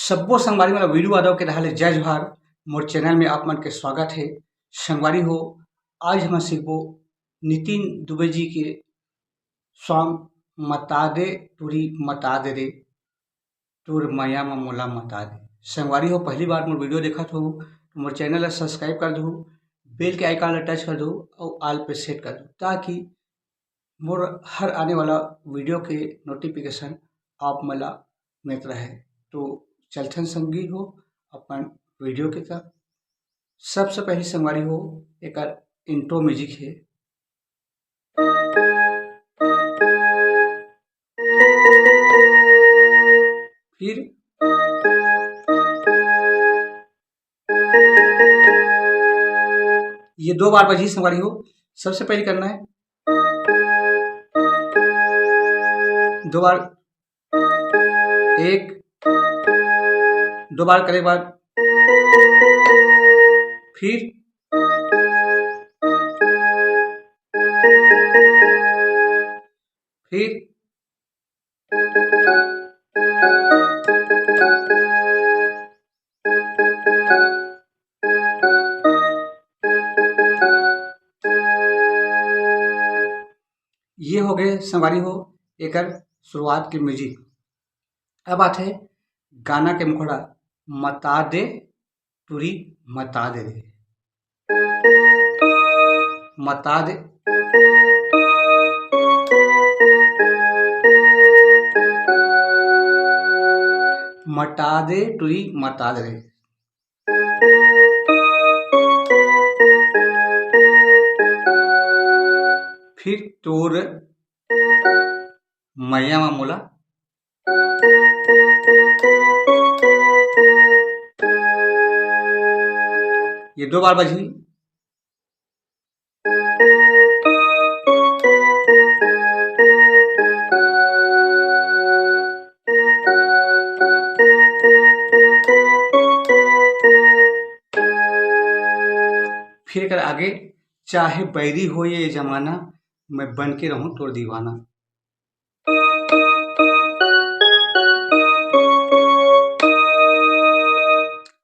सब्बो संगवारी मन वीडियो आदव के रहले जय जोहार। मोर चैनल में आप मन के स्वागत है। संगवारी हो, आज हम सीखबो नितिन दुबे जी के सॉन्ग मता दे तुरी मता दे रे तोर माया म मोला मता दे। संगवारी हो, पहली बार मोर वीडियो देखत हो तो मोर चैनल ला सब्सक्राइब कर दो, बेल के आइकन ला टच कर दो और ऑल पे सेट कर दो ताकि मोर हर आने वाला वीडियो के नोटिफिकेशन आप मला मिलत रहे। तो चलथन संगी हो अपन वीडियो के तरफ। सबसे पहले संगवारी हो एक इंट्रो म्यूजिक है। फिर ये 2 बार बजी संगवारी हो। सबसे पहले करना है 2 बार, 1 2 बार करे बाद फिर ये हो गए संगवारी हो एकर शुरुआत के म्यूजिक। अब बात है गाना के मुखड़ा मता दे तुरी मता दे रे मता दे। मटा दे तुरी मता दे रे। फिर तोर मैया म मोला ये 2 बार बजी। फिर एकर आगे चाहे बैरी हो ये जमाना मैं बन के रहूं तोर दीवाना।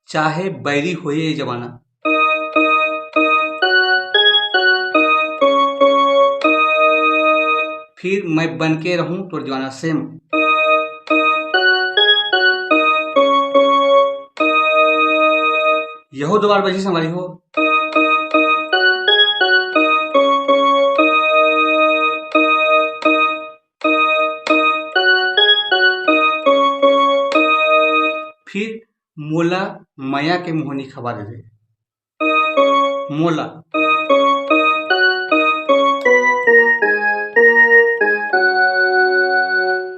चाहे बैरी हो ये जमाना, फिर मैं बन के रहूं तोर दीवाना। सेम यहो 2 बार बजी संगवारी हो। फिर मोला माया के मोहनी खबा दे दे। मोला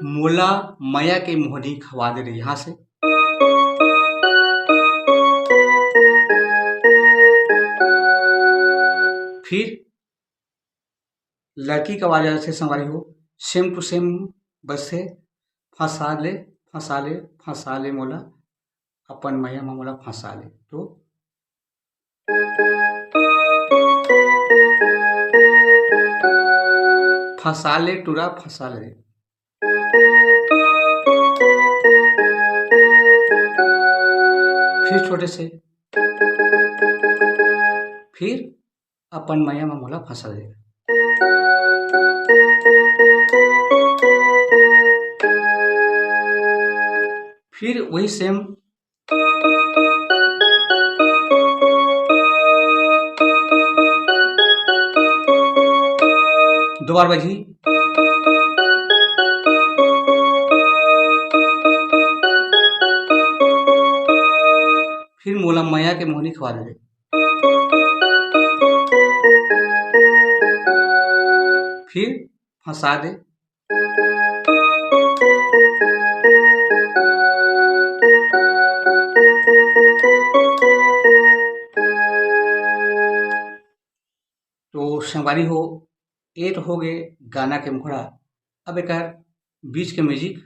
मोला माया के मोहनी खबा दे रे। यहाँ से फिर लड़की का आवाज से संगवारी हो सेम टू सेम बस से फंसा ले फंसा ले फंसा ले मोला अपन मैया म मोला फंसा ले। तो फंसा ले टूरा फंसा ले। फिर छोटे से फिर अपन मैया म मोला फंसा ले। फिर वही सेम दो बार बजी। फिर मोला मैया के मोहनी खवा दे। फिर फंसा दे। तो संगवारी हो ये तो हो गए गाना के मुखड़ा। अब एक बीच के म्यूजिक।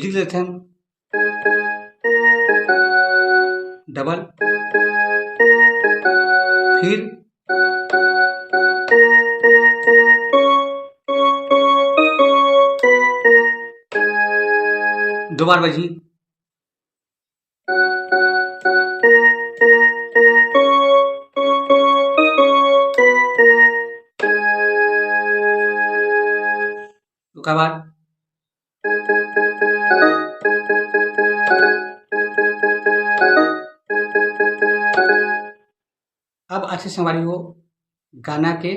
म्यूजिक लेते हैं हम डबल, फिर दो बार बजी, उसके बाद अब अच्छे से हमारी वो गाना के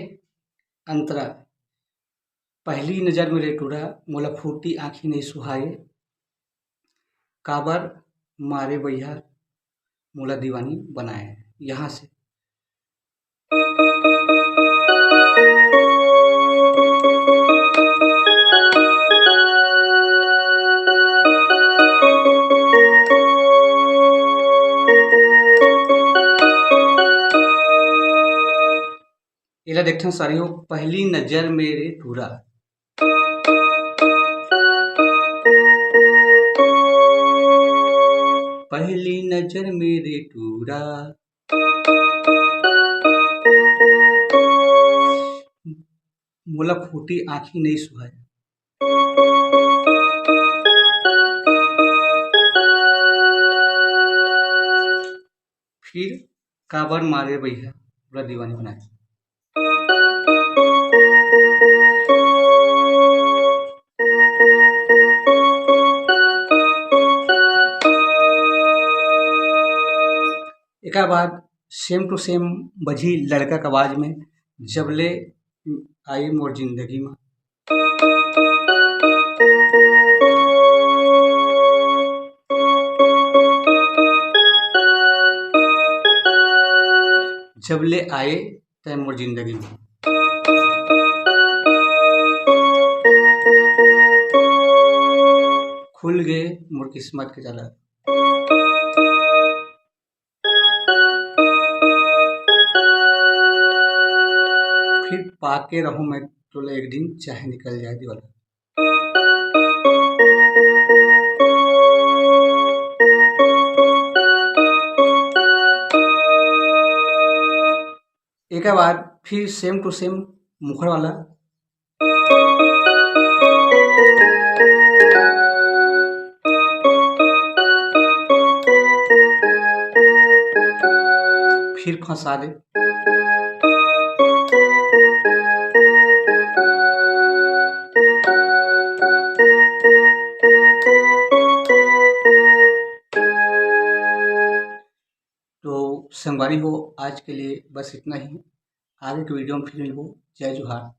अंतरा। पहली नजर मेरे टूरा, मोला फूटी आँखी नहीं सुहाए, काबर मारे भैया मोला दीवानी बनाए। यहाँ से एला देखते हैं सारी हो पहली नजर मेरे टूरा। पहली नजर मेरे टूरा, मोला फूटी आँखी नहीं सुहाए, फिर काबर मारे भैया पूरा दीवानी बनाए। एक बाद सेम टू सेम बजी लड़का के आवाज में, जबले आई मोर जिंदगी में। जबले आए तय मोर जिंदगी में, खुल गए मोर किस्मत के ताला। फिर पाके रहूं मैं तो एक दिन चाहे निकल जाए दीवाना। एक बाद फिर सेम टू सेम मुखर वाला, फिर फंसा दे। तो संगवारी हो आज के लिए बस इतना ही। आगे के वीडियो में फिर मिलबो। जय जोहार,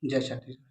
जय छत्तीसगढ़।